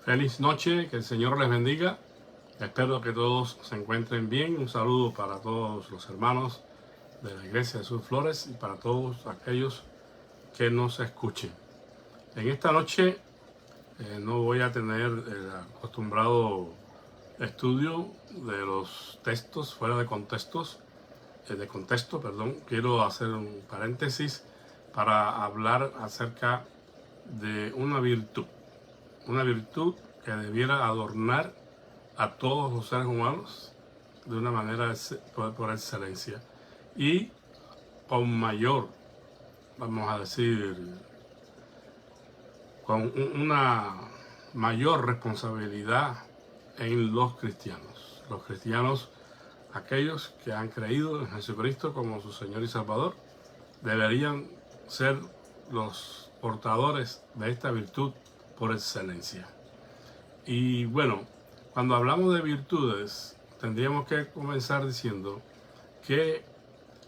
Feliz noche, que el Señor les bendiga. Espero que todos se encuentren bien. Un saludo para todos los hermanos de la Iglesia de Sus Flores y para todos aquellos que nos escuchen. En esta noche no voy a tener el acostumbrado estudio de los textos fuera de contexto. Quiero hacer un paréntesis para hablar acerca de una virtud que debiera adornar a todos los seres humanos de una manera por excelencia y con mayor, vamos a decir, con una mayor responsabilidad en los cristianos. Los cristianos, aquellos que han creído en Jesucristo como su Señor y Salvador, deberían ser los portadores de esta virtud por excelencia. Y bueno, cuando hablamos de virtudes, tendríamos que comenzar diciendo que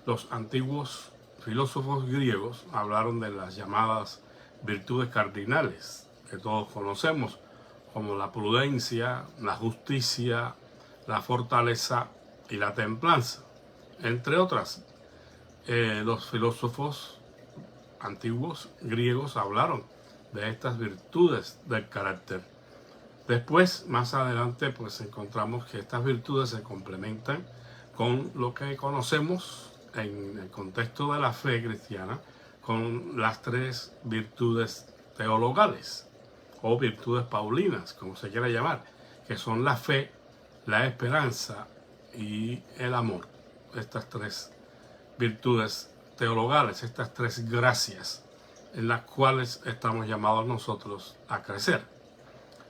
los antiguos filósofos griegos hablaron de las llamadas virtudes cardinales, que todos conocemos, como la prudencia, la justicia, la fortaleza y la templanza, entre otras. Los filósofos antiguos griegos hablaron de estas virtudes del carácter. Después, más adelante, pues encontramos que estas virtudes se complementan con lo que conocemos en el contexto de la fe cristiana, con las tres virtudes teologales o virtudes paulinas, como se quiera llamar, que son la fe, la esperanza y el amor. Estas tres virtudes teologales, estas tres gracias en las cuales estamos llamados nosotros a crecer.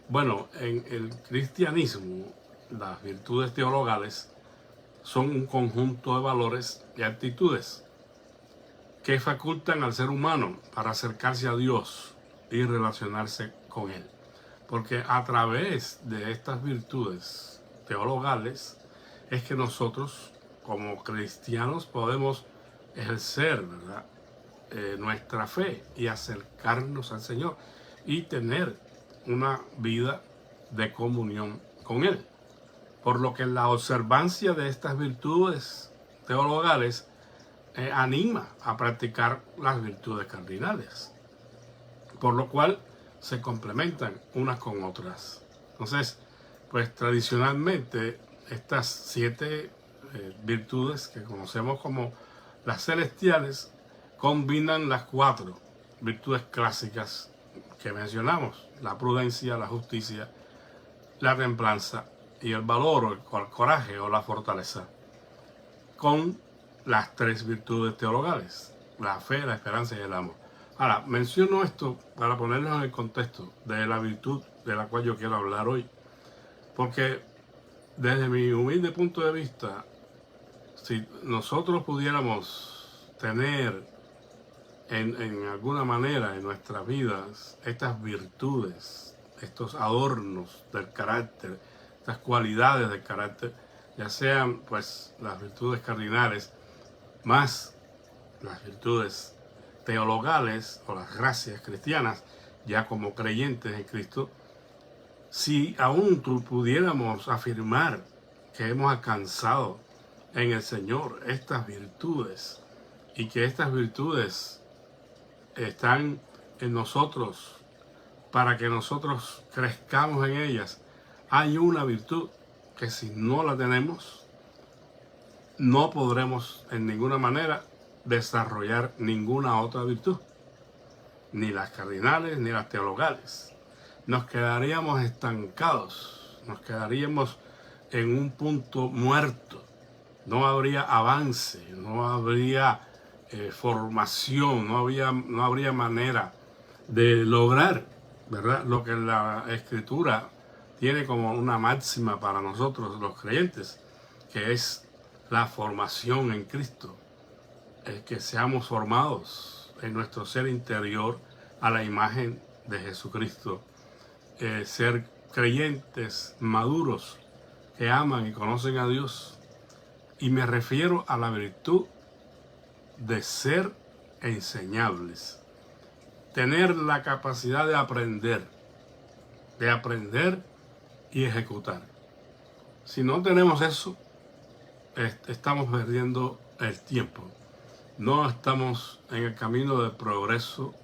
Bueno, en el cristianismo, las virtudes teologales son un conjunto de valores y actitudes que facultan al ser humano para acercarse a Dios y relacionarse con Él. Porque a través de estas virtudes teologales es que nosotros, como cristianos, podemos ejercer, ¿verdad?, nuestra fe y acercarnos al Señor y tener una vida de comunión con Él. Por lo que la observancia de estas virtudes teologales anima a practicar las virtudes cardinales, por lo cual se complementan unas con otras. Entonces, pues tradicionalmente estas 7 virtudes que conocemos como las celestiales combinan las 4 virtudes clásicas que mencionamos: la prudencia, la justicia, la templanza y el valor o el coraje o la fortaleza, con las 3 virtudes teologales: la fe, la esperanza y el amor. Ahora, menciono esto para ponernos en el contexto de la virtud de la cual yo quiero hablar hoy, porque desde mi humilde punto de vista, si nosotros pudiéramos tener en alguna manera en nuestras vidas estas virtudes, estos adornos del carácter, estas cualidades del carácter, ya sean pues las virtudes cardinales más las virtudes teologales o las gracias cristianas, ya como creyentes en Cristo, si aún pudiéramos afirmar que hemos alcanzado en el Señor estas virtudes y que estas virtudes están en nosotros para que nosotros crezcamos en ellas, hay una virtud que si no la tenemos, no podremos en ninguna manera desarrollar ninguna otra virtud, ni las cardinales ni las teologales. Nos quedaríamos estancados, nos quedaríamos en un punto muerto, no habría avance, no habría formación, no habría manera de lograr, ¿verdad?, lo que la Escritura tiene como una máxima para nosotros los creyentes, que es la formación en Cristo, que seamos formados en nuestro ser interior a la imagen de Jesucristo, ser creyentes maduros que aman y conocen a Dios. Y me refiero a la virtud de ser enseñables, tener la capacidad de aprender, de aprender y ejecutar. Si no tenemos eso, estamos perdiendo el tiempo. No estamos en el camino del progreso,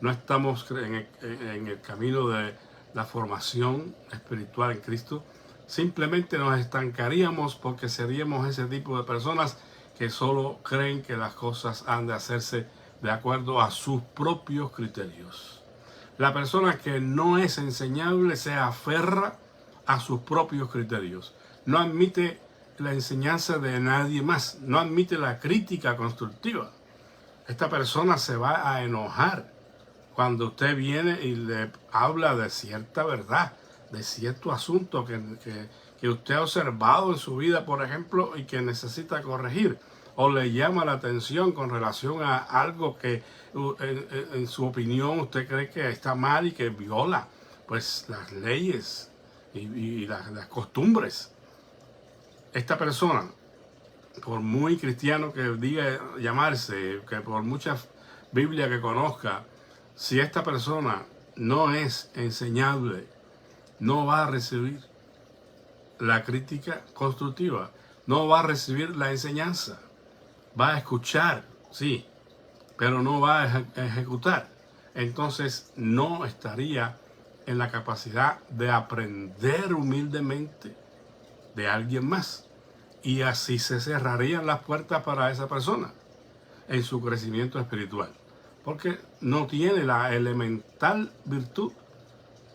no estamos en el camino de la formación espiritual en Cristo. Simplemente nos estancaríamos porque seríamos ese tipo de personas que solo creen que las cosas han de hacerse de acuerdo a sus propios criterios. La persona que no es enseñable se aferra a sus propios criterios. No admite la enseñanza de nadie más. No admite la crítica constructiva. Esta persona se va a enojar cuando usted viene y le habla de cierta verdad, de cierto asunto que usted ha observado en su vida, por ejemplo, y que necesita corregir, o le llama la atención con relación a algo que en su opinión usted cree que está mal y que viola pues las leyes y las costumbres. Esta persona, por muy cristiano que diga llamarse, que por mucha Biblia que conozca, si esta persona no es enseñable, no va a recibir la crítica constructiva, no va a recibir la enseñanza. Va a escuchar, sí, pero no va a ejecutar. Entonces no estaría en la capacidad de aprender humildemente de alguien más. Y así se cerrarían las puertas para esa persona en su crecimiento espiritual. Porque no tiene la elemental virtud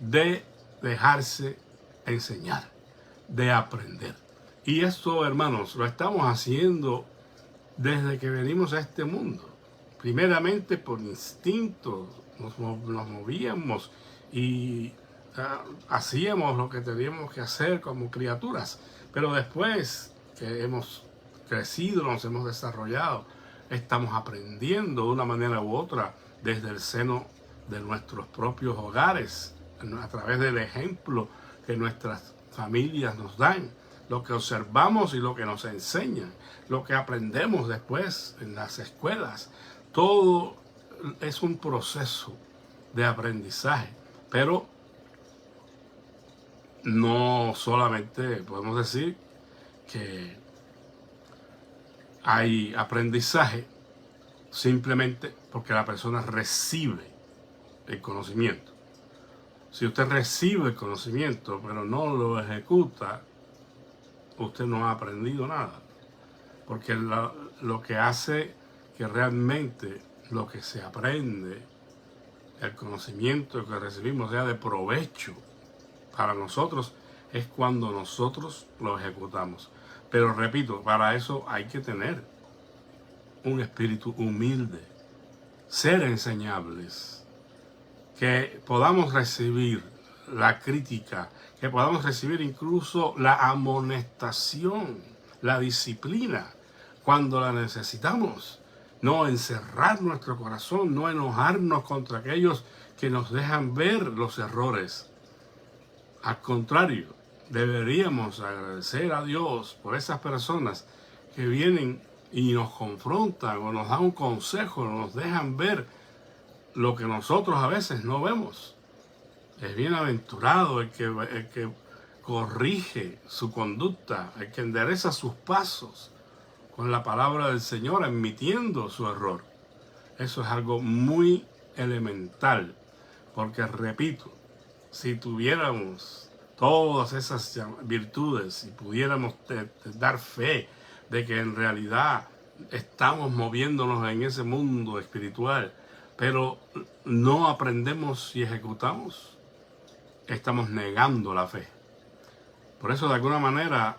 de dejarse enseñar, de aprender. Y esto, hermanos, lo estamos haciendo desde que venimos a este mundo. Primeramente por instinto, nos movíamos y hacíamos lo que teníamos que hacer como criaturas. Pero después que hemos crecido, nos hemos desarrollado, estamos aprendiendo de una manera u otra desde el seno de nuestros propios hogares, a través del ejemplo que nuestras familias nos dan, lo que observamos y lo que nos enseñan, lo que aprendemos después en las escuelas. Todo es un proceso de aprendizaje, pero no solamente podemos decir que hay aprendizaje simplemente porque la persona recibe el conocimiento. Si usted recibe el conocimiento pero no lo ejecuta, usted no ha aprendido nada. Porque lo que hace que realmente lo que se aprende, el conocimiento que recibimos sea de provecho para nosotros, es cuando nosotros lo ejecutamos. Pero repito, para eso hay que tener un espíritu humilde, ser enseñables, que podamos recibir la crítica, que podamos recibir incluso la amonestación, la disciplina, cuando la necesitamos. No encerrar nuestro corazón, no enojarnos contra aquellos que nos dejan ver los errores. Al contrario, deberíamos agradecer a Dios por esas personas que vienen y nos confrontan o nos dan un consejo, nos dejan ver lo que nosotros a veces no vemos. Es bienaventurado el que corrige su conducta, el que endereza sus pasos con la palabra del Señor, admitiendo su error. Eso es algo muy elemental, porque repito, si tuviéramos todas esas virtudes y pudiéramos dar fe de que en realidad estamos moviéndonos en ese mundo espiritual, pero no aprendemos y ejecutamos, estamos negando la fe. Por eso, de alguna manera,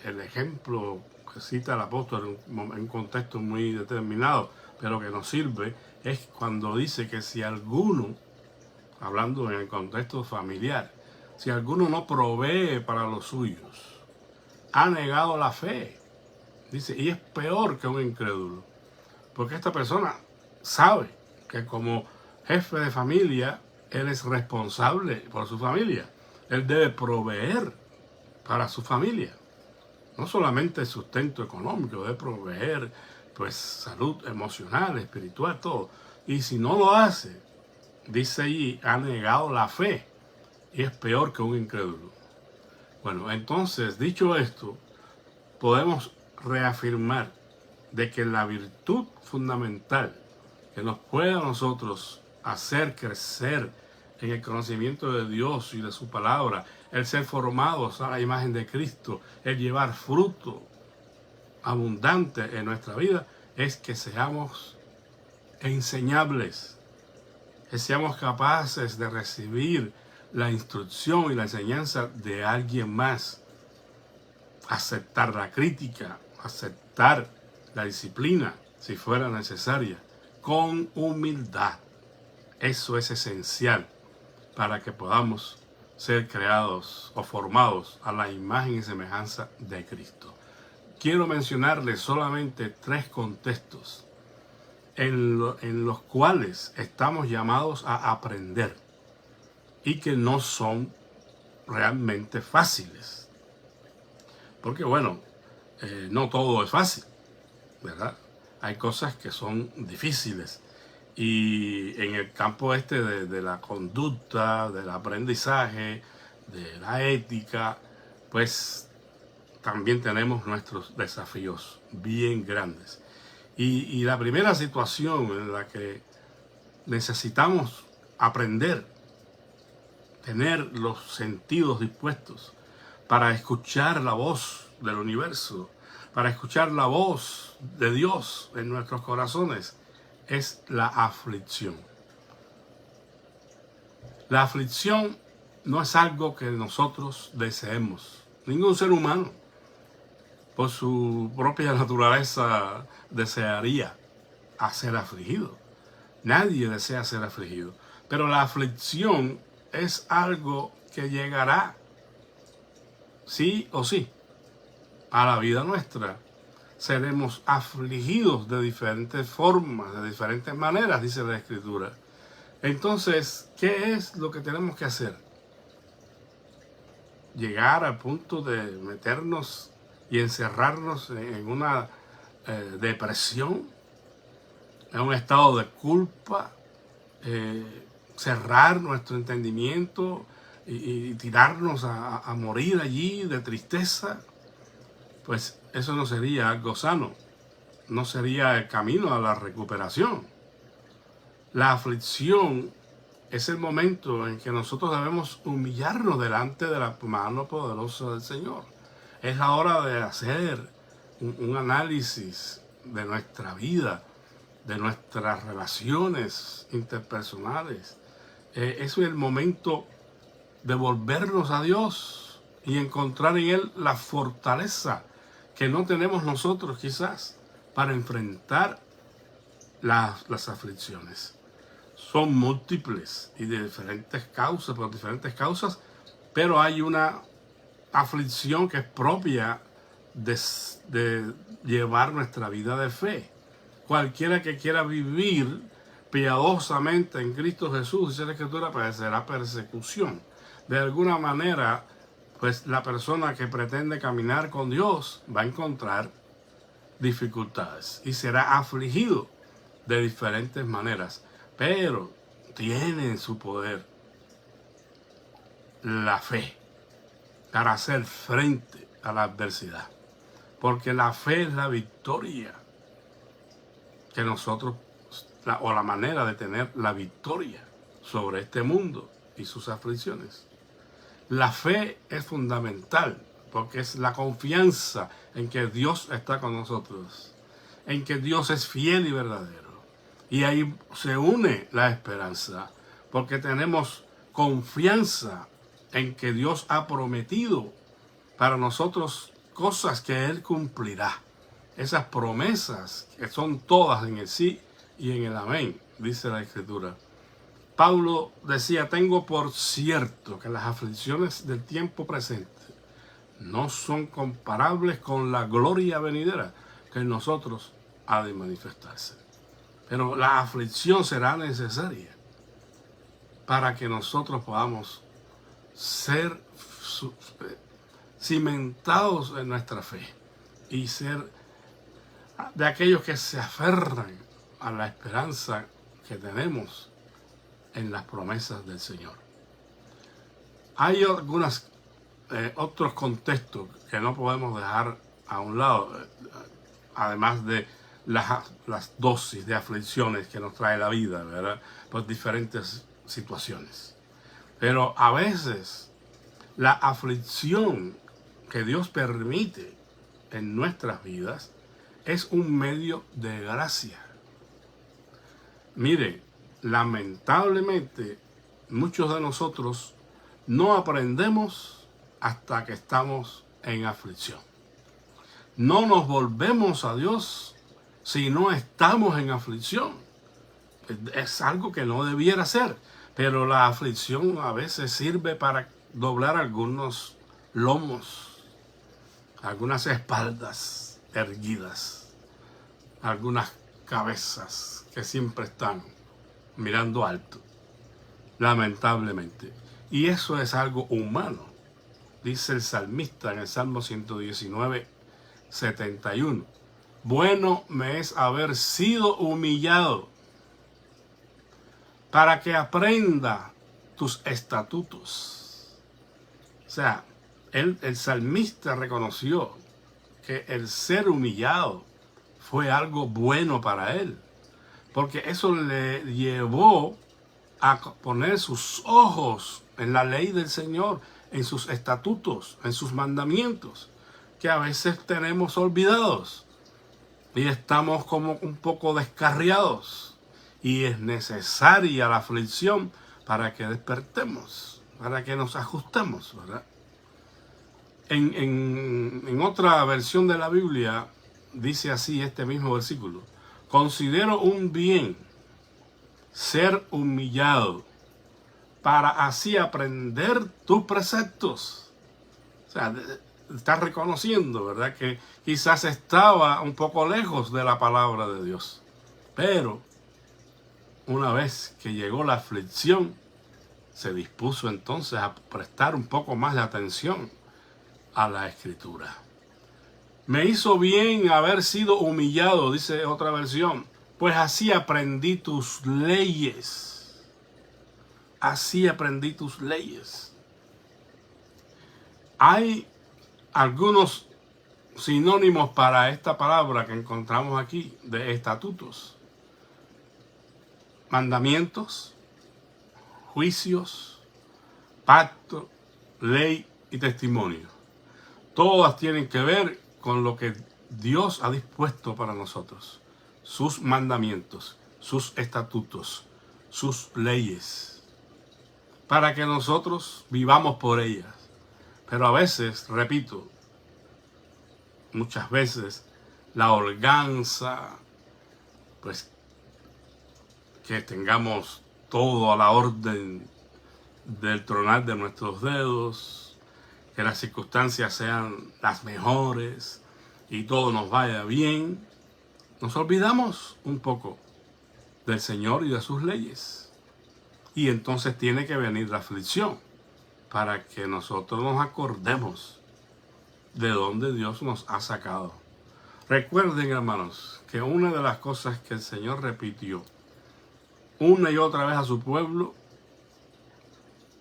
el ejemplo que cita el apóstol en un contexto muy determinado, pero que nos sirve, es cuando dice que si alguno, hablando en el contexto familiar, si alguno no provee para los suyos, ha negado la fe. Dice, y es peor que un incrédulo, porque esta persona sabe que como jefe de familia, él es responsable por su familia. Él debe proveer para su familia. No solamente el sustento económico, debe proveer pues salud emocional, espiritual, todo. Y si no lo hace, dice allí, ha negado la fe. y es peor que un incrédulo. Bueno, entonces, dicho esto, podemos reafirmar de que la virtud fundamental que nos puede a nosotros hacer crecer en el conocimiento de Dios y de su palabra, el ser formados a la imagen de Cristo, el llevar fruto abundante en nuestra vida, es que seamos enseñables, que seamos capaces de recibir la instrucción y la enseñanza de alguien más, aceptar la crítica, aceptar la disciplina si fuera necesaria, con humildad. Eso es esencial para que podamos ser creados o formados a la imagen y semejanza de Cristo. Quiero mencionarles solamente 3 contextos en los cuales estamos llamados a aprender y que no son realmente fáciles. Porque bueno, no todo es fácil, ¿verdad? Hay cosas que son difíciles. Y en el campo de la conducta, del aprendizaje, de la ética, pues también tenemos nuestros desafíos bien grandes. Y la primera situación en la que necesitamos aprender, tener los sentidos dispuestos para escuchar la voz del universo, para escuchar la voz de Dios en nuestros corazones, es la aflicción. La aflicción no es algo que nosotros deseemos. Ningún ser humano, por su propia naturaleza, desearía ser afligido. Nadie desea ser afligido. Pero la aflicción es algo que llegará, sí o sí, a la vida nuestra. Seremos afligidos de diferentes formas, de diferentes maneras, dice la Escritura. Entonces, ¿qué es lo que tenemos que hacer? Llegar al punto de meternos y encerrarnos en una depresión, en un estado de culpa, cerrar nuestro entendimiento y tirarnos a morir allí de tristeza. Pues eso no sería algo sano, no sería el camino a la recuperación. La aflicción es el momento en que nosotros debemos humillarnos delante de la mano poderosa del Señor. Es la hora de hacer un análisis de nuestra vida, de nuestras relaciones interpersonales. Es el momento de volvernos a Dios y encontrar en Él la fortaleza que no tenemos nosotros quizás para enfrentar las aflicciones. Son múltiples y de diferentes causas, por diferentes causas, pero hay una aflicción que es propia de llevar nuestra vida de fe. Cualquiera que quiera vivir piadosamente en Cristo Jesús, dice la Escritura, padecerá persecución. De alguna manera, pues la persona que pretende caminar con Dios va a encontrar dificultades y será afligido de diferentes maneras, pero tiene en su poder la fe para hacer frente a la adversidad, porque la fe es la victoria que nosotros, o la manera de tener la victoria sobre este mundo y sus aflicciones. La fe es fundamental porque es la confianza en que Dios está con nosotros, en que Dios es fiel y verdadero. Y ahí se une la esperanza, porque tenemos confianza en que Dios ha prometido para nosotros cosas que Él cumplirá. Esas promesas que son todas en el sí y en el amén, dice la Escritura. Pablo decía, tengo por cierto que las aflicciones del tiempo presente no son comparables con la gloria venidera que en nosotros ha de manifestarse. Pero la aflicción será necesaria para que nosotros podamos ser cimentados en nuestra fe y ser de aquellos que se aferran a la esperanza que tenemos en las promesas del Señor. Hay algunos otros contextos que no podemos dejar a un lado, además de las dosis de aflicciones que nos trae la vida, ¿verdad? Por diferentes situaciones. Pero a veces la aflicción que Dios permite en nuestras vidas es un medio de gracia. Mire, lamentablemente muchos de nosotros no aprendemos hasta que estamos en aflicción. No nos volvemos a Dios si no estamos en aflicción. Es algo que no debiera ser, pero la aflicción a veces sirve para doblar algunos lomos, algunas espaldas erguidas, algunas cabezas que siempre están mirando alto, lamentablemente. Y eso es algo humano, dice el salmista en el Salmo 119, 71. Bueno me es haber sido humillado para que aprenda tus estatutos. O sea, el salmista reconoció que el ser humillado fue algo bueno para él, porque eso le llevó a poner sus ojos en la ley del Señor, en sus estatutos, en sus mandamientos, que a veces tenemos olvidados y estamos como un poco descarriados, y es necesaria la aflicción para que despertemos, para que nos ajustemos, ¿verdad? En otra versión de la Biblia dice así este mismo versículo: considero un bien ser humillado para así aprender tus preceptos. O sea, está reconociendo, ¿verdad?, que quizás estaba un poco lejos de la palabra de Dios. Pero una vez que llegó la aflicción, se dispuso entonces a prestar un poco más de atención a la Escritura. Me hizo bien haber sido humillado, dice otra versión, pues así aprendí tus leyes. Así aprendí tus leyes. Hay algunos sinónimos para esta palabra que encontramos aquí, de estatutos: mandamientos, juicios, pacto, ley y testimonio. Todas tienen que ver con lo que Dios ha dispuesto para nosotros. Sus mandamientos, sus estatutos, sus leyes, para que nosotros vivamos por ellas. Pero a veces, repito, muchas veces, la holganza, pues que tengamos todo a la orden del tronar de nuestros dedos, que las circunstancias sean las mejores y todo nos vaya bien, nos olvidamos un poco del Señor y de sus leyes. Y entonces tiene que venir la aflicción para que nosotros nos acordemos de dónde Dios nos ha sacado. Recuerden, hermanos, que una de las cosas que el Señor repitió una y otra vez a su pueblo,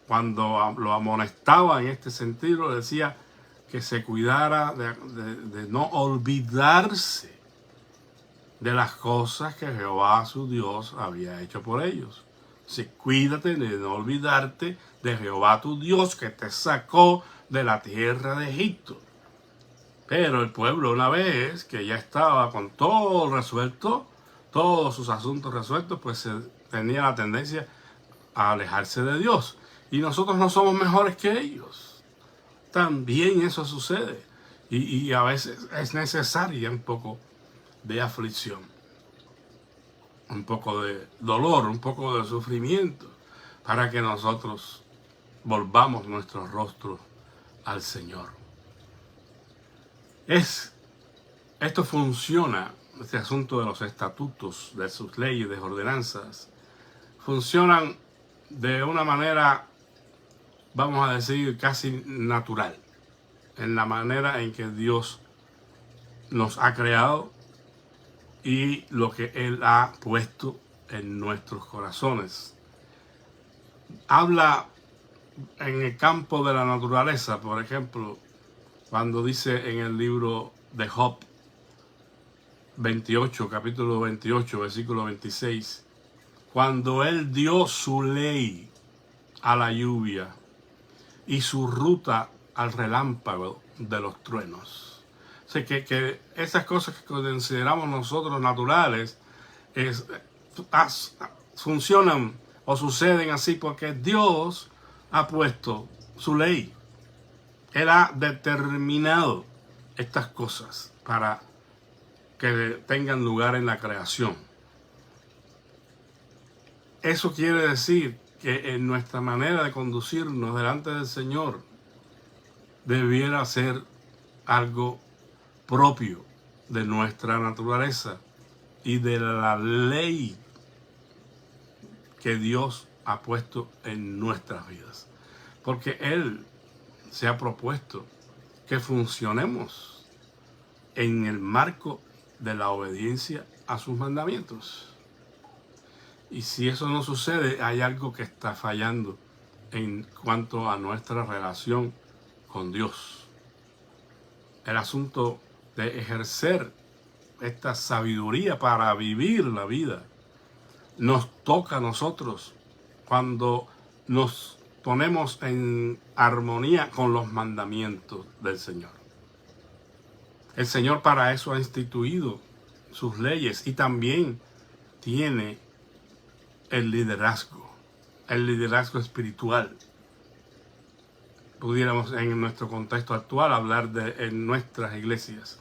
cuando lo amonestaba en este sentido, le decía que se cuidara de no olvidarse de las cosas que Jehová su Dios había hecho por ellos. Sí, cuídate de no olvidarte de Jehová tu Dios, que te sacó de la tierra de Egipto. Pero el pueblo, una vez que ya estaba con todo resuelto, todos sus asuntos resueltos, pues tenía la tendencia a alejarse de Dios. Y nosotros no somos mejores que ellos. También eso sucede. Y a veces es necesaria un poco de aflicción, un poco de dolor, un poco de sufrimiento, para que nosotros volvamos nuestro rostro al Señor. Esto funciona, este asunto de los estatutos, de sus leyes, de ordenanzas, funcionan de una manera, vamos a decir, casi natural, en la manera en que Dios nos ha creado y lo que Él ha puesto en nuestros corazones. Habla en el campo de la naturaleza, por ejemplo, cuando dice en el libro de Job 28, capítulo 28, versículo 26, cuando él dio su ley a la lluvia y su ruta al relámpago de los truenos. O sea, que esas cosas que consideramos nosotros naturales funcionan o suceden así porque Dios ha puesto su ley. Él ha determinado estas cosas para que tengan lugar en la creación. Eso quiere decir que en nuestra manera de conducirnos delante del Señor debiera ser algo propio de nuestra naturaleza y de la ley que Dios ha puesto en nuestras vidas. Porque Él se ha propuesto que funcionemos en el marco de la obediencia a sus mandamientos. Y si eso no sucede, hay algo que está fallando en cuanto a nuestra relación con Dios. El asunto de ejercer esta sabiduría para vivir la vida nos toca a nosotros cuando nos ponemos en armonía con los mandamientos del Señor. El Señor para eso ha instituido sus leyes y también tiene el liderazgo espiritual. Pudiéramos en nuestro contexto actual hablar de en nuestras iglesias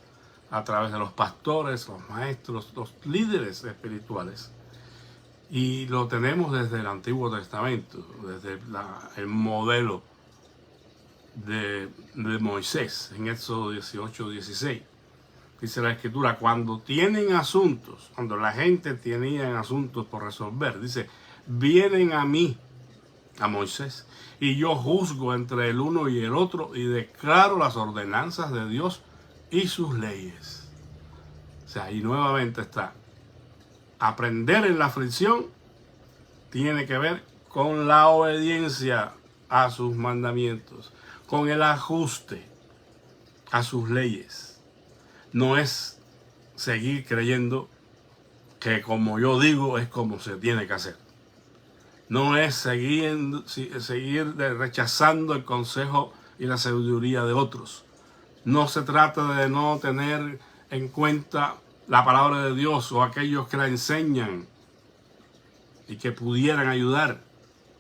a través de los pastores, los maestros, los líderes espirituales. Y lo tenemos desde el Antiguo Testamento, desde el modelo de Moisés en Éxodo 18:16. Dice la Escritura, cuando la gente tenía asuntos por resolver, dice, vienen a mí, a Moisés, y yo juzgo entre el uno y el otro y declaro las ordenanzas de Dios y sus leyes. O sea, ahí nuevamente está. Aprender en la aflicción tiene que ver con la obediencia a sus mandamientos, con el ajuste a sus leyes. No es seguir creyendo que como yo digo es como se tiene que hacer. No es seguir rechazando el consejo y la sabiduría de otros. No se trata de no tener en cuenta la palabra de Dios o aquellos que la enseñan y que pudieran ayudar,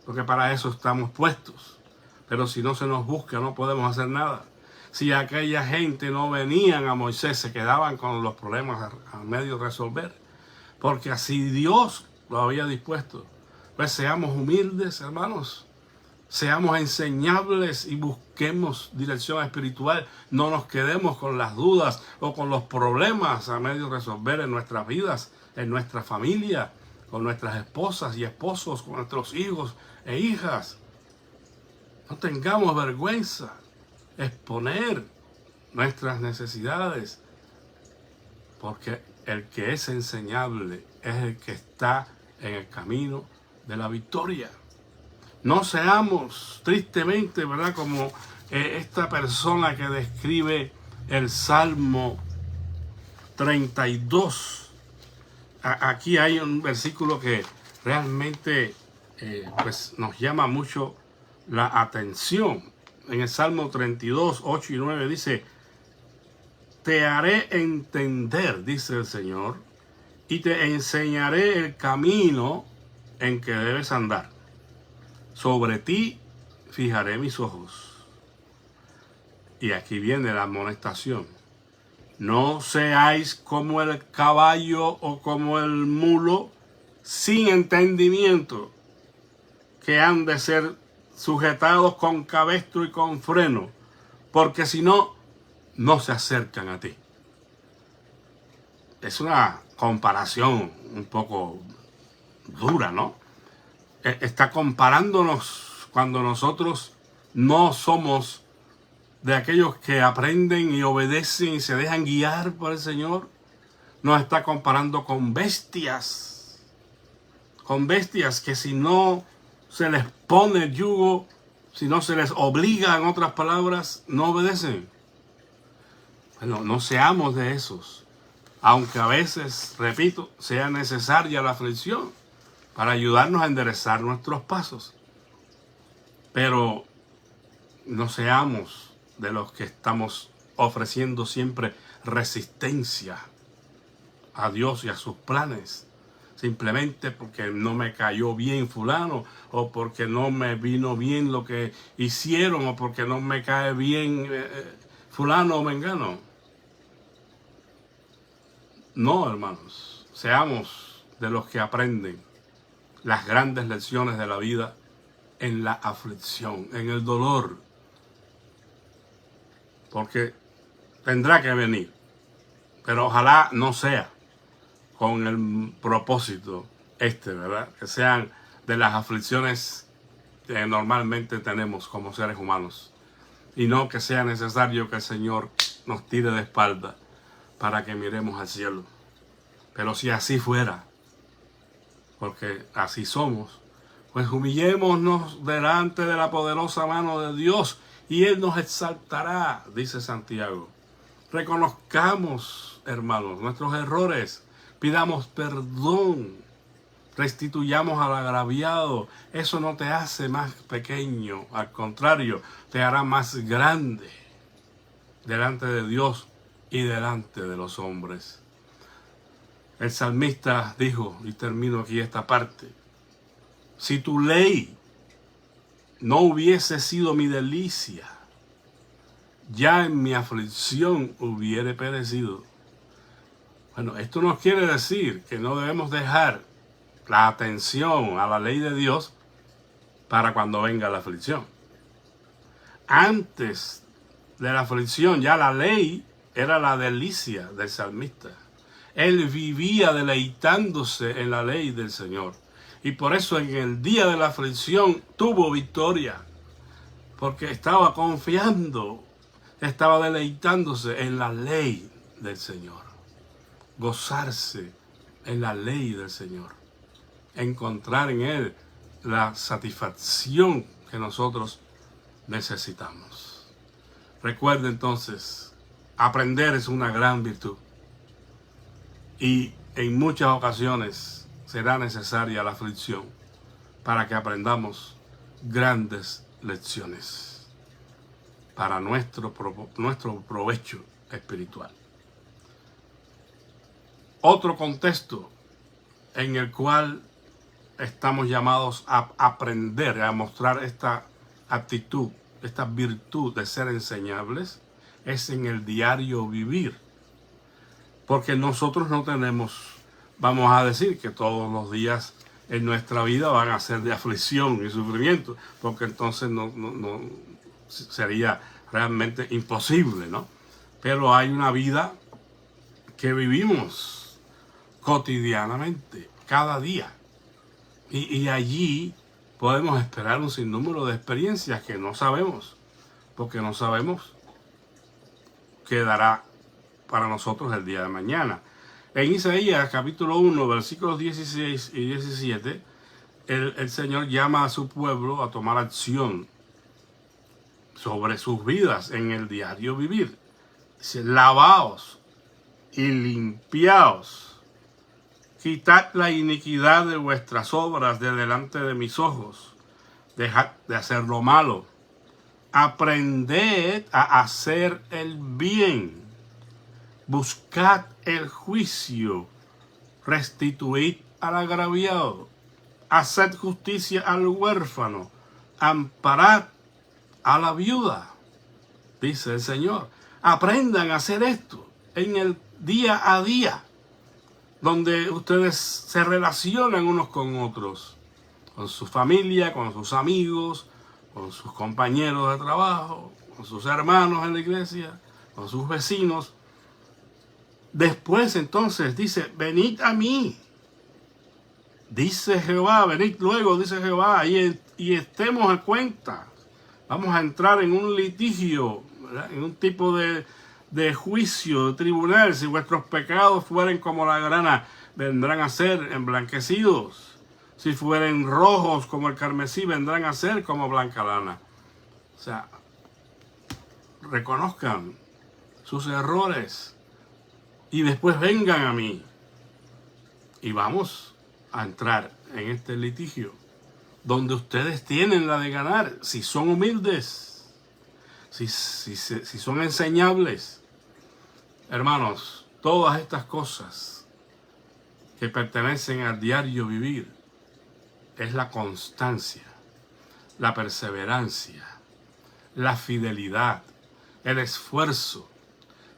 porque para eso estamos puestos. Pero si no se nos busca, no podemos hacer nada. Si aquella gente no venían a Moisés, se quedaban con los problemas a medio resolver, porque así Dios lo había dispuesto. Pues seamos humildes, hermanos, seamos enseñables y busquemos dirección espiritual. No nos quedemos con las dudas o con los problemas a medio resolver en nuestras vidas, en nuestra familia, con nuestras esposas y esposos, con nuestros hijos e hijas. No tengamos vergüenza exponer nuestras necesidades, porque el que es enseñable es el que está en el camino de la victoria. No seamos tristemente, ¿verdad?, como esta persona que describe el Salmo 32. Aquí hay un versículo que realmente pues nos llama mucho la atención. En el Salmo 32, 8 y 9 dice, te haré entender, dice el Señor, y te enseñaré el camino en que debes andar. Sobre ti fijaré mis ojos. Y aquí viene la amonestación. No seáis como el caballo o como el mulo sin entendimiento, que han de ser sujetados con cabestro y con freno, porque si no, no se acercan a ti. Es una comparación un poco dura, ¿no? Está comparándonos cuando nosotros no somos de aquellos que aprenden y obedecen y se dejan guiar por el Señor. Nos está comparando con bestias que si no se les pone el yugo, si no se les obliga, en otras palabras, no obedecen. Bueno, no seamos de esos, aunque a veces, repito, sea necesaria la aflicción para ayudarnos a enderezar nuestros pasos. Pero no seamos de los que estamos ofreciendo siempre resistencia a Dios y a sus planes, simplemente porque no me cayó bien fulano, o porque no me vino bien lo que hicieron, o porque no me cae bien fulano o mengano. No, hermanos, seamos de los que aprenden las grandes lecciones de la vida en la aflicción, en el dolor, porque tendrá que venir, pero ojalá no sea con el propósito ¿verdad? Que sean de las aflicciones que normalmente tenemos como seres humanos, y no que sea necesario que el Señor nos tire de espalda para que miremos al cielo. Pero si así fuera, porque así somos, pues humillémonos delante de la poderosa mano de Dios y Él nos exaltará, dice Santiago. Reconozcamos, hermanos, nuestros errores, pidamos perdón, restituyamos al agraviado. Eso no te hace más pequeño, al contrario, te hará más grande delante de Dios y delante de los hombres. El salmista dijo, y termino aquí esta parte: si tu ley no hubiese sido mi delicia, ya en mi aflicción hubiere perecido. Bueno, esto nos quiere decir que no debemos dejar la atención a la ley de Dios para cuando venga la aflicción. Antes de la aflicción, ya la ley era la delicia del salmista. Él vivía deleitándose en la ley del Señor. Y por eso en el día de la aflicción tuvo victoria, porque estaba confiando, estaba deleitándose en la ley del Señor. Gozarse en la ley del Señor. Encontrar en Él la satisfacción que nosotros necesitamos. Recuerde entonces, aprender es una gran virtud. Y en muchas ocasiones será necesaria la aflicción para que aprendamos grandes lecciones para nuestro provecho espiritual. Otro contexto en el cual estamos llamados a aprender, a mostrar esta actitud, esta virtud de ser enseñables, es en el diario vivir. Porque nosotros no tenemos, vamos a decir, que todos los días en nuestra vida van a ser de aflicción y sufrimiento, porque entonces no sería realmente imposible, ¿no? Pero hay una vida que vivimos cotidianamente, cada día. Y allí podemos esperar un sinnúmero de experiencias que no sabemos, porque no sabemos qué dará para nosotros el día de mañana. En Isaías capítulo 1, versículos 16 y 17, el Señor llama a su pueblo a tomar acción sobre sus vidas en el diario vivir. Dice: lavaos y limpiaos, quitad la iniquidad de vuestras obras de delante de mis ojos, dejad de hacer lo malo, aprended a hacer el bien, buscad el juicio, restituid al agraviado, haced justicia al huérfano, amparad a la viuda, dice el Señor. Aprendan a hacer esto en el día a día, donde ustedes se relacionan unos con otros, con su familia, con sus amigos, con sus compañeros de trabajo, con sus hermanos en la iglesia, con sus vecinos. Después entonces dice: venid a mí, dice Jehová, venid luego, dice Jehová, y estemos a cuenta. Vamos a entrar en un litigio, ¿verdad? En un tipo de juicio, de tribunal. Si vuestros pecados fueren como la grana, vendrán a ser emblanquecidos. Si fueren rojos como el carmesí, vendrán a ser como blanca lana. O sea, reconozcan sus errores y después vengan a mí. Y vamos a entrar en este litigio donde ustedes tienen la de ganar si son humildes, si son enseñables. Hermanos, todas estas cosas que pertenecen al diario vivir es la constancia, la perseverancia, la fidelidad, el esfuerzo,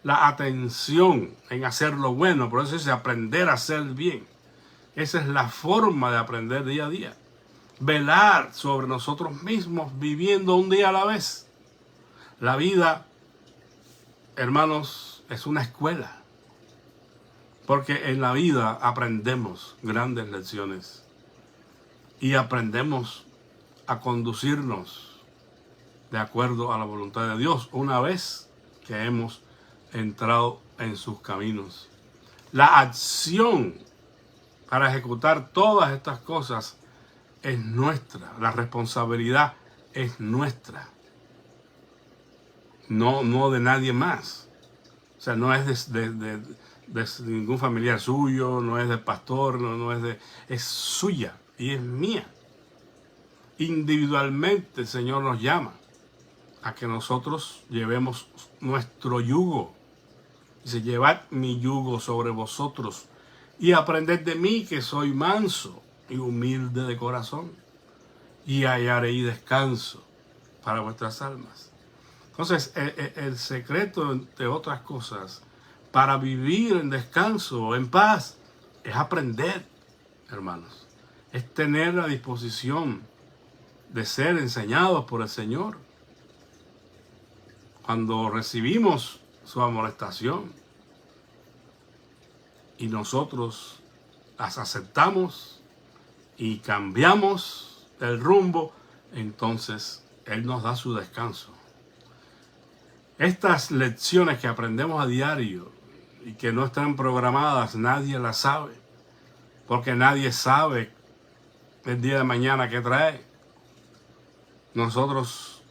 la atención en hacer lo bueno. Por eso es aprender a hacer bien. Esa es la forma de aprender día a día. Velar sobre nosotros mismos, viviendo un día a la vez. La vida, hermanos, es una escuela. Porque en la vida aprendemos grandes lecciones. Y aprendemos a conducirnos de acuerdo a la voluntad de Dios una vez que hemos entrado en sus caminos. La acción para ejecutar todas estas cosas es nuestra. La responsabilidad es nuestra. No de nadie más. O sea, no es de ningún familiar suyo, no es del pastor, es suya y es mía. Individualmente el Señor nos llama a que nosotros llevemos nuestro yugo. Dice, llevad mi yugo sobre vosotros y aprended de mí, que soy manso y humilde de corazón, y hallaréis descanso para vuestras almas. Entonces, el secreto, entre otras cosas, para vivir en descanso, en paz, es aprender, hermanos. Es tener la disposición de ser enseñados por el Señor. Cuando recibimos su amonestación y nosotros las aceptamos y cambiamos el rumbo, entonces Él nos da su descanso. Estas lecciones que aprendemos a diario y que no están programadas, nadie las sabe, porque nadie sabe el día de mañana qué trae. Nosotros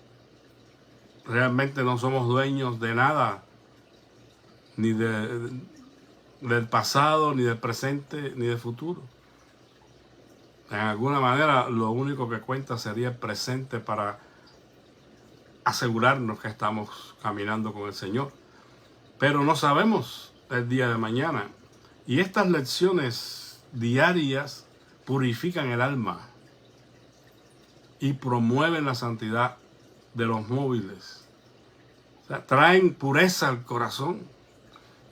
realmente no somos dueños de nada, ni del pasado, ni del presente, ni del futuro. En alguna manera, lo único que cuenta sería el presente para asegurarnos que estamos caminando con el Señor. Pero no sabemos el día de mañana. Y estas lecciones diarias purifican el alma y promueven la santidad de los móviles. O sea, traen pureza al corazón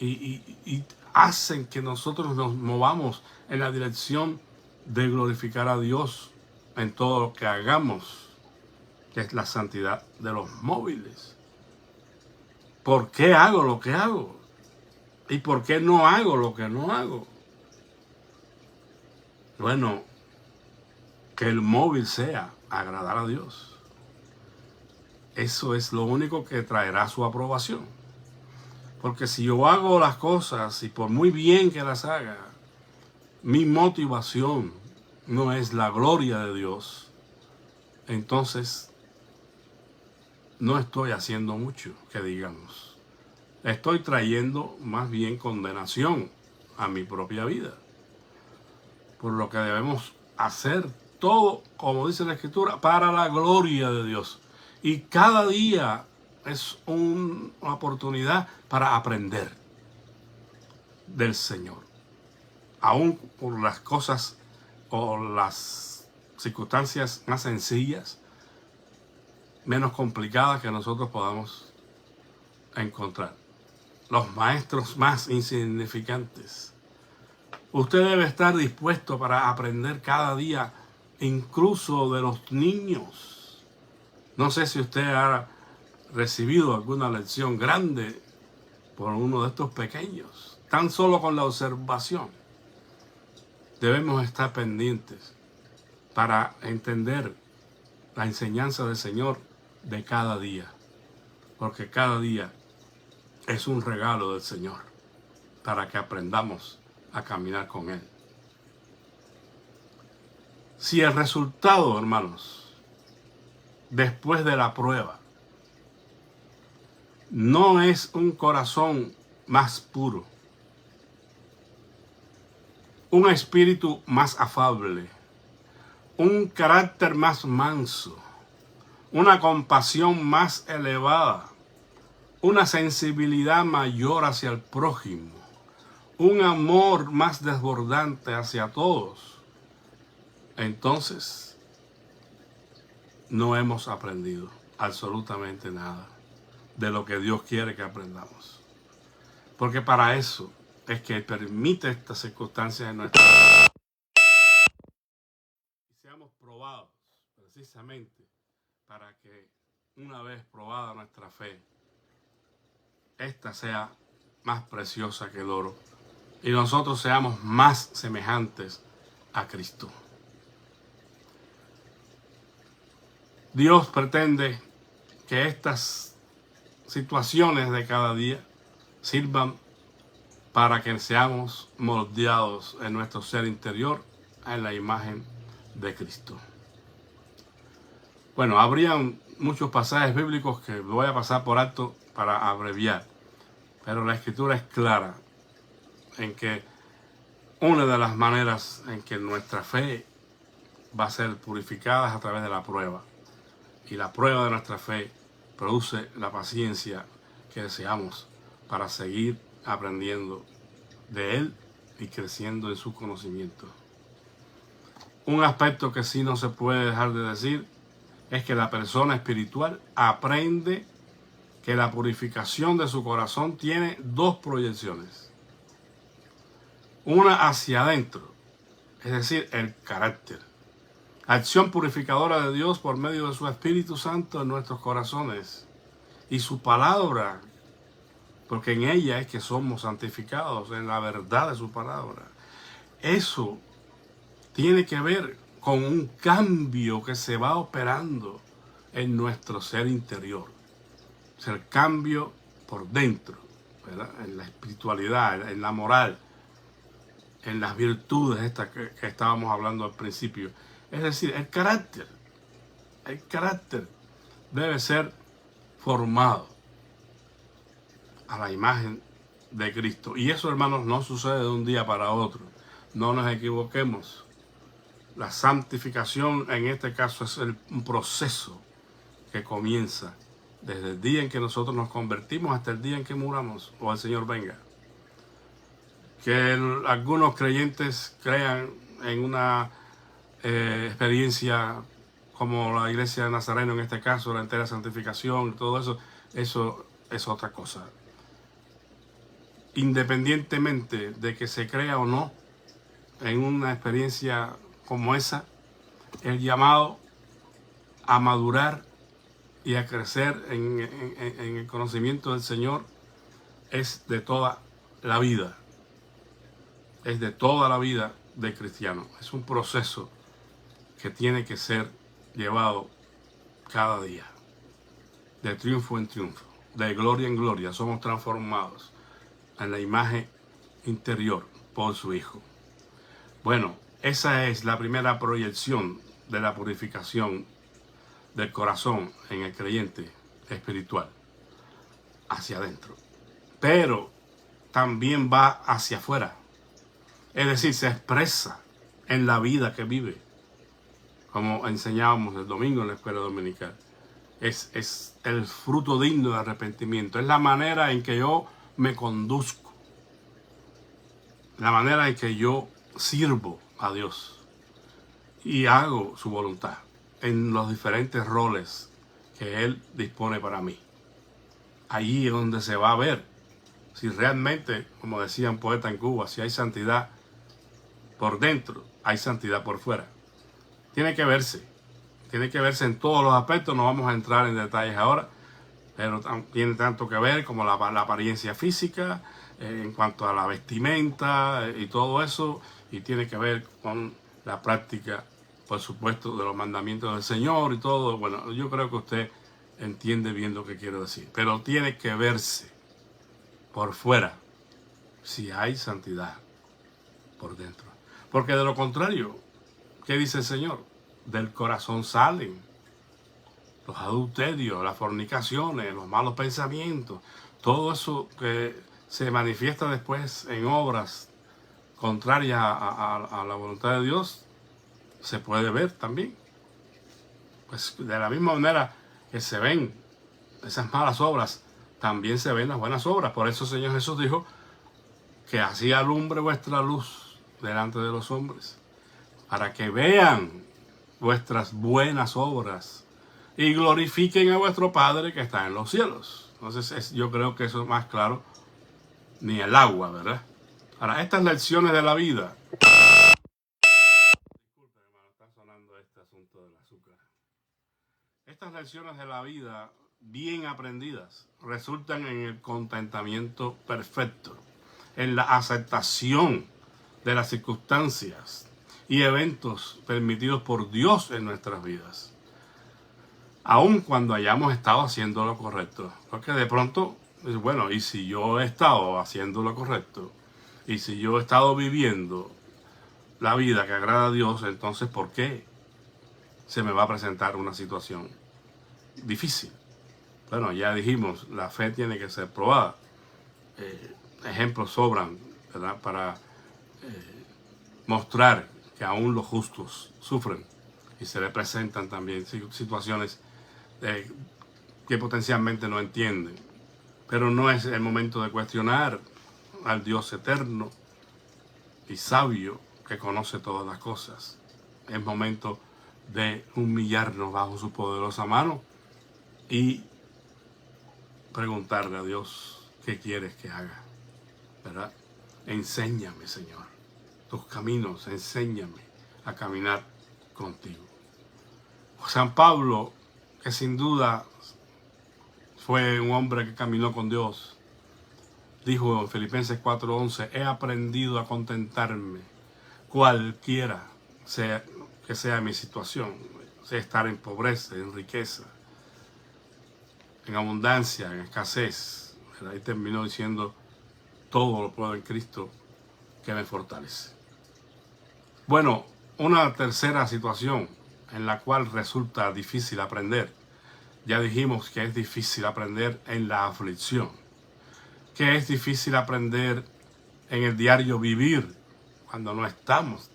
y hacen que nosotros nos movamos en la dirección de glorificar a Dios en todo lo que hagamos, que es la santidad de los móviles. ¿Por qué hago lo que hago? ¿Y por qué no hago lo que no hago? Bueno, que el móvil sea agradar a Dios. Eso es lo único que traerá su aprobación. Porque si yo hago las cosas y por muy bien que las haga, mi motivación no es la gloria de Dios, entonces no estoy haciendo mucho, que digamos. Estoy trayendo más bien condenación a mi propia vida. Por lo que debemos hacer todo, como dice la Escritura, para la gloria de Dios. Y cada día es una oportunidad para aprender del Señor. Aún por las cosas o las circunstancias más sencillas, menos complicadas que nosotros podamos encontrar. Los maestros más insignificantes. Usted debe estar dispuesto para aprender cada día, incluso de los niños. No sé si usted ha recibido alguna lección grande por uno de estos pequeños. Tan solo con la observación debemos estar pendientes para entender la enseñanza del Señor de cada día. Porque cada día es un regalo del Señor para que aprendamos a caminar con Él. Si el resultado, hermanos, después de la prueba, no es un corazón más puro, un espíritu más afable, un carácter más manso, una compasión más elevada, una sensibilidad mayor hacia el prójimo, un amor más desbordante hacia todos, entonces no hemos aprendido absolutamente nada de lo que Dios quiere que aprendamos. Porque para eso es que permite estas circunstancias en nuestra vida. Y seamos probados precisamente para que una vez probada nuestra fe, esta sea más preciosa que el oro y nosotros seamos más semejantes a Cristo. Dios pretende que estas situaciones de cada día sirvan para que seamos moldeados en nuestro ser interior en la imagen de Cristo. Bueno, habrían muchos pasajes bíblicos que voy a pasar por alto para abreviar, pero la Escritura es clara en que una de las maneras en que nuestra fe va a ser purificada es a través de la prueba. Y la prueba de nuestra fe produce la paciencia que deseamos para seguir aprendiendo de Él y creciendo en su conocimiento. Un aspecto que sí no se puede dejar de decir es que la persona espiritual aprende que la purificación de su corazón tiene dos proyecciones. Una hacia adentro, es decir, el carácter. Acción purificadora de Dios por medio de su Espíritu Santo en nuestros corazones y su palabra, porque en ella es que somos santificados, en la verdad de su palabra. Eso tiene que ver con un cambio que se va operando en nuestro ser interior. Es el cambio por dentro, ¿verdad? En la espiritualidad, en la moral, en las virtudes estas que estábamos hablando al principio. Es decir, el carácter debe ser formado a la imagen de Cristo. Y eso, hermanos, no sucede de un día para otro. No nos equivoquemos. La santificación en este caso es un proceso que comienza desde el día en que nosotros nos convertimos hasta el día en que muramos o el Señor venga. Que algunos creyentes crean en una experiencia como la iglesia de Nazareno en este caso, la entera santificación, todo eso es otra cosa. Independientemente de que se crea o no en una experiencia como esa, el llamado a madurar y a crecer en el conocimiento del Señor es de toda la vida. Es de toda la vida del cristiano. Es un proceso que tiene que ser llevado cada día, de triunfo en triunfo, de gloria en gloria. Somos transformados en la imagen interior por su Hijo. Bueno, esa es la primera proyección de la purificación del corazón en el creyente espiritual, hacia adentro. Pero también va hacia afuera. Es decir, se expresa en la vida que vive. Como enseñábamos el domingo en la escuela dominical. Es el fruto digno de arrepentimiento. Es la manera en que yo me conduzco. La manera en que yo sirvo a Dios. Y hago su voluntad en los diferentes roles que Él dispone para mí. Allí es donde se va a ver si realmente, como decía un poeta en Cuba, si hay santidad por dentro, hay santidad por fuera. Tiene que verse en todos los aspectos. No vamos a entrar en detalles ahora, pero tiene tanto que ver como la apariencia física, en cuanto a la vestimenta y todo eso, y tiene que ver con la práctica, por supuesto, de los mandamientos del Señor y todo. Bueno, yo creo que usted entiende bien lo que quiero decir, pero tiene que verse por fuera si hay santidad por dentro, porque de lo contrario, ¿qué dice el Señor? Del corazón salen los adulterios, las fornicaciones, los malos pensamientos, todo eso que se manifiesta después en obras contrarias a la voluntad de Dios, se puede ver también. Pues de la misma manera que se ven esas malas obras, también se ven las buenas obras. Por eso el Señor Jesús dijo que así alumbre vuestra luz delante de los hombres, para que vean vuestras buenas obras y glorifiquen a vuestro Padre que está en los cielos. Entonces yo creo que eso es más claro ni el agua, ¿verdad? Ahora, estas lecciones de la vida. Disculpen, hermano, está sonando este asunto del azúcar. Estas lecciones de la vida, bien aprendidas, resultan en el contentamiento perfecto, en la aceptación de las circunstancias y eventos permitidos por Dios en nuestras vidas, aun cuando hayamos estado haciendo lo correcto. Porque de pronto, bueno, y si yo he estado haciendo lo correcto, y si yo he estado viviendo la vida que agrada a Dios, entonces ¿por qué se me va a presentar una situación difícil? Bueno, ya dijimos, la fe tiene que ser probada. Ejemplos sobran, ¿verdad?, para mostrar que aún los justos sufren y se le presentan también situaciones que potencialmente no entienden. Pero no es el momento de cuestionar al Dios eterno y sabio que conoce todas las cosas. Es momento de humillarnos bajo su poderosa mano y preguntarle a Dios qué quieres que haga, ¿verdad? Enséñame, Señor, tus caminos, enséñame a caminar contigo. San Pablo, que sin duda fue un hombre que caminó con Dios, dijo en Filipenses 4:11, he aprendido a contentarme cualquiera que sea mi situación, sea estar en pobreza, en riqueza, en abundancia, en escasez. Ahí terminó diciendo, todo lo puedo en Cristo que me fortalece. Bueno, una tercera situación en la cual resulta difícil aprender. Ya dijimos que es difícil aprender en la aflicción, que es difícil aprender en el diario vivir, cuando no estamos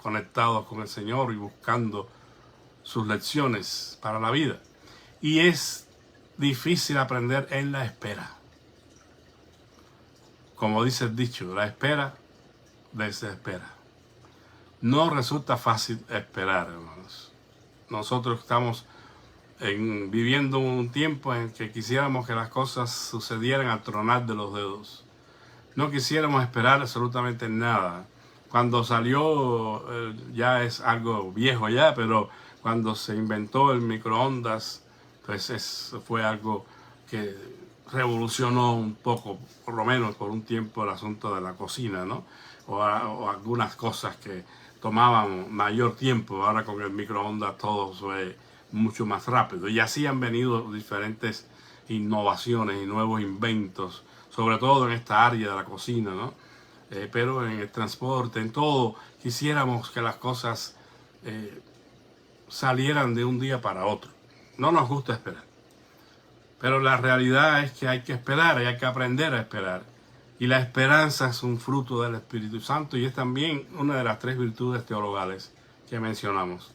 conectados con el Señor y buscando sus lecciones para la vida. Y es difícil aprender en la espera. Como dice el dicho, la espera desespera. No resulta fácil esperar, hermanos. Nosotros estamos viviendo un tiempo en que quisiéramos que las cosas sucedieran al tronar de los dedos. No quisiéramos esperar absolutamente nada. Cuando salió, ya es algo viejo ya, pero cuando se inventó el microondas, pues fue algo que revolucionó un poco, por lo menos por un tiempo, el asunto de la cocina, ¿no? O algunas cosas que tomaban mayor tiempo. Ahora con el microondas todo fue mucho más rápido. Y así han venido diferentes innovaciones y nuevos inventos, sobre todo en esta área de la cocina, ¿no? Pero en el transporte, en todo, quisiéramos que las cosas salieran de un día para otro. No nos gusta esperar. Pero la realidad es que hay que esperar y hay que aprender a esperar. Y la esperanza es un fruto del Espíritu Santo y es también una de las 3 virtudes teologales que mencionamos.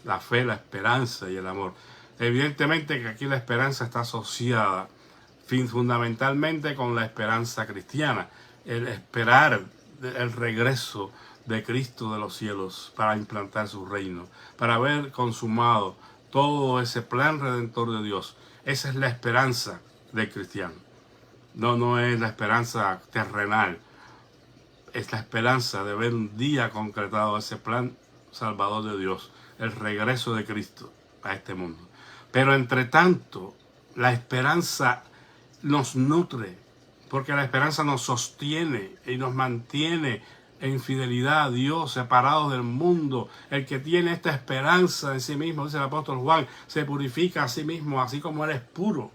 La fe, la esperanza y el amor. Evidentemente que aquí la esperanza está asociada fundamentalmente con la esperanza cristiana. El esperar el regreso de Cristo de los cielos para implantar su reino, para ver consumado todo ese plan redentor de Dios. Esa es la esperanza del cristiano. No es la esperanza terrenal. Es la esperanza de ver un día concretado ese plan salvador de Dios, el regreso de Cristo a este mundo. Pero entre tanto, la esperanza nos nutre, porque la esperanza nos sostiene y nos mantiene en fidelidad a Dios, separados del mundo. El que tiene esta esperanza en sí mismo, dice el apóstol Juan, se purifica a sí mismo, así como Él es puro.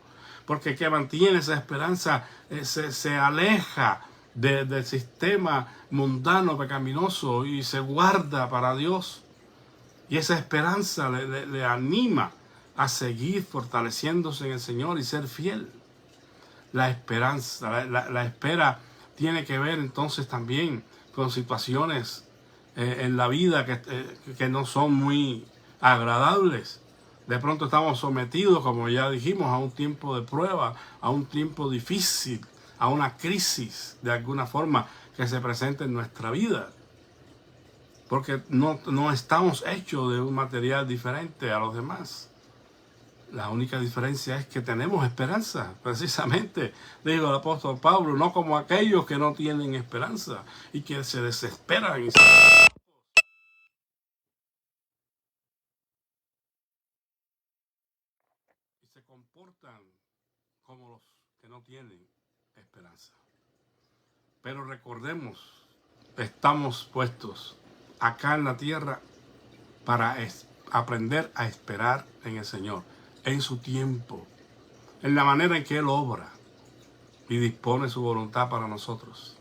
Porque el que mantiene esa esperanza se aleja del sistema mundano, pecaminoso, y se guarda para Dios. Y esa esperanza le anima a seguir fortaleciéndose en el Señor y ser fiel. La esperanza, la espera tiene que ver entonces también con situaciones en la vida que no son muy agradables. De pronto estamos sometidos, como ya dijimos, a un tiempo de prueba, a un tiempo difícil, a una crisis de alguna forma que se presenta en nuestra vida. Porque no estamos hechos de un material diferente a los demás. La única diferencia es que tenemos esperanza, precisamente, dijo el apóstol Pablo, no como aquellos que no tienen esperanza y que se desesperan y se comportan como los que no tienen esperanza. Pero recordemos, estamos puestos acá en la tierra para aprender a esperar en el Señor, en su tiempo, en la manera en que Él obra y dispone su voluntad para nosotros,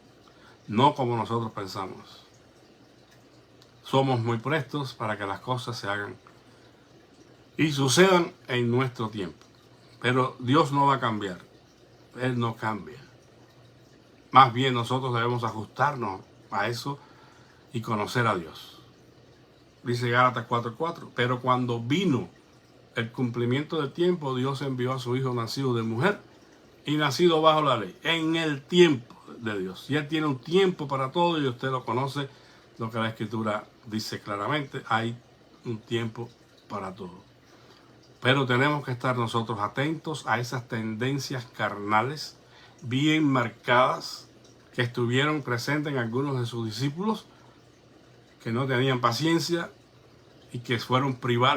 no como nosotros pensamos. Somos muy prestos para que las cosas se hagan y sucedan en nuestro tiempo. Pero Dios no va a cambiar, Él no cambia. Más bien nosotros debemos ajustarnos a eso y conocer a Dios. Dice Gálatas 4:4, pero cuando vino el cumplimiento del tiempo, Dios envió a su Hijo nacido de mujer y nacido bajo la ley, en el tiempo de Dios. Y Él tiene un tiempo para todo y usted lo conoce, lo que la Escritura dice claramente, hay un tiempo para todo. Pero tenemos que estar nosotros atentos a esas tendencias carnales bien marcadas que estuvieron presentes en algunos de sus discípulos que no tenían paciencia y que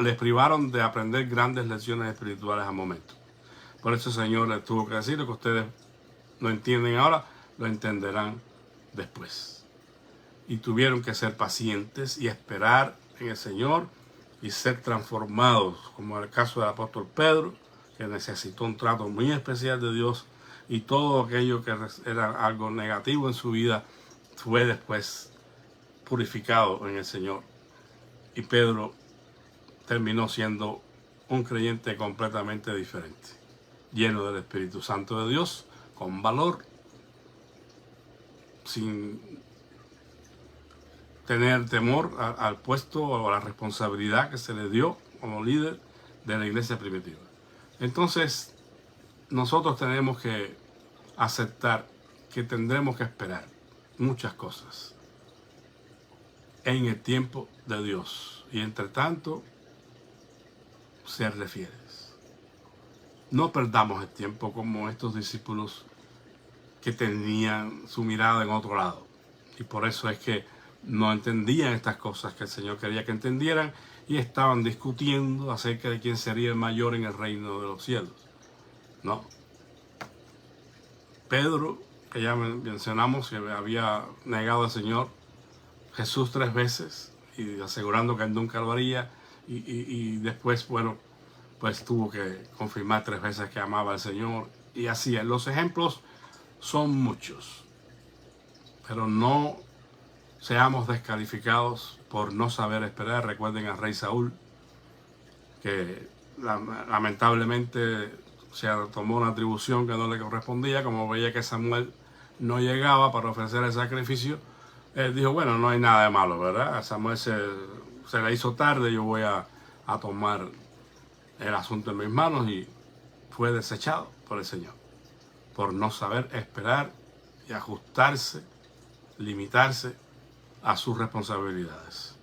les privaron de aprender grandes lecciones espirituales al momento. Por eso el Señor les tuvo que decir lo que ustedes no entienden ahora, lo entenderán después. Y tuvieron que ser pacientes y esperar en el Señor y ser transformados, como en el caso del apóstol Pedro, que necesitó un trato muy especial de Dios y todo aquello que era algo negativo en su vida fue después purificado en el Señor. Y Pedro terminó siendo un creyente completamente diferente, lleno del Espíritu Santo de Dios, con valor, sin tener temor al puesto o a la responsabilidad que se le dio como líder de la iglesia primitiva. Entonces, nosotros tenemos que aceptar que tendremos que esperar muchas cosas en el tiempo de Dios y entre tanto serle fieles. No perdamos el tiempo como estos discípulos que tenían su mirada en otro lado y por eso es que no entendían estas cosas que el Señor quería que entendieran y estaban discutiendo acerca de quién sería el mayor en el reino de los cielos. No. Pedro, que ya mencionamos, que había negado al Señor Jesús 3 veces y asegurando que él nunca lo haría y después, bueno, pues tuvo que confirmar 3 veces que amaba al Señor y así. Los ejemplos son muchos, pero no seamos descalificados por no saber esperar. Recuerden al rey Saúl, que lamentablemente se tomó una atribución que no le correspondía, como veía que Samuel no llegaba para ofrecer el sacrificio. Él dijo, bueno, no hay nada de malo, ¿verdad? A Samuel se le hizo tarde, yo voy a tomar el asunto en mis manos y fue desechado por el Señor, por no saber esperar y ajustarse, limitarse a sus responsabilidades.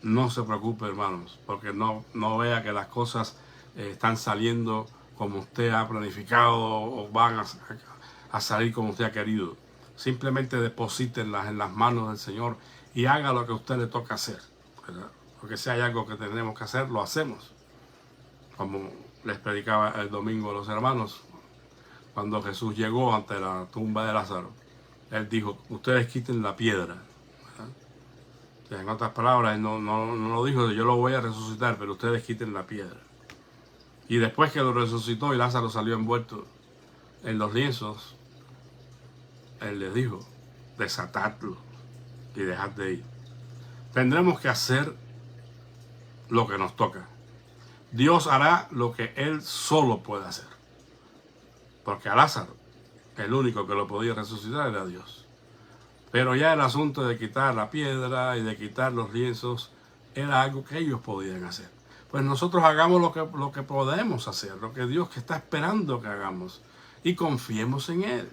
No se preocupe, hermanos, porque no vea que las cosas están saliendo como usted ha planificado o van a salir como usted ha querido. Simplemente deposítenlas en las manos del Señor y haga lo que a usted le toca hacer, ¿verdad? Porque si hay algo que tenemos que hacer, lo hacemos. Como les predicaba el domingo a los hermanos, cuando Jesús llegó ante la tumba de Lázaro, Él dijo, ustedes quiten la piedra. ¿Verdad? En otras palabras, no lo dijo, yo lo voy a resucitar, pero ustedes quiten la piedra. Y después que lo resucitó y Lázaro salió envuelto en los lienzos, Él les dijo, desatadlo y dejad de ir. Tendremos que hacer lo que nos toca, Dios hará lo que Él solo puede hacer. Porque a Lázaro, el único que lo podía resucitar era Dios. Pero ya el asunto de quitar la piedra y de quitar los lienzos era algo que ellos podían hacer. Pues nosotros hagamos lo que podemos hacer, lo que Dios que está esperando que hagamos. Y confiemos en Él.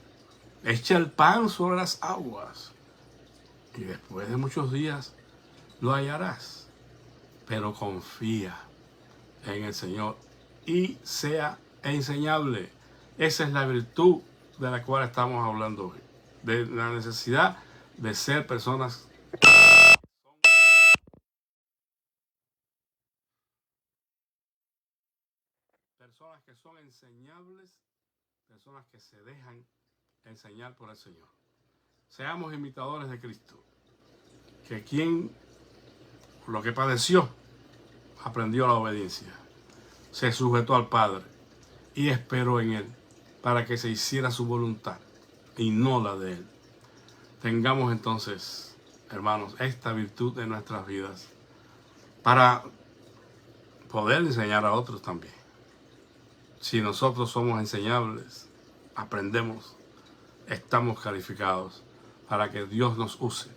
Echa el pan sobre las aguas. Y después de muchos días lo hallarás. Pero confía en el Señor y sea enseñable. Esa es la virtud de la cual estamos hablando hoy. De la necesidad de ser personas que son enseñables, personas que se dejan enseñar por el Señor. Seamos imitadores de Cristo, que quien lo que padeció aprendió la obediencia, se sujetó al Padre y esperó en Él para que se hiciera su voluntad y no la de Él. Tengamos entonces, hermanos, esta virtud en nuestras vidas para poder enseñar a otros también. Si nosotros somos enseñables, aprendemos, estamos calificados para que Dios nos use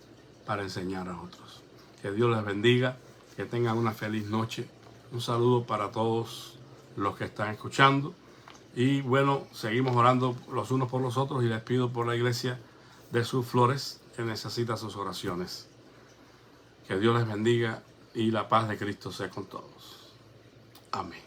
para enseñar a otros. Que Dios les bendiga, que tengan una feliz noche. Un saludo para todos los que están escuchando. Y bueno, seguimos orando los unos por los otros y les pido por la iglesia de Sus Flores que necesita sus oraciones. Que Dios les bendiga y la paz de Cristo sea con todos. Amén.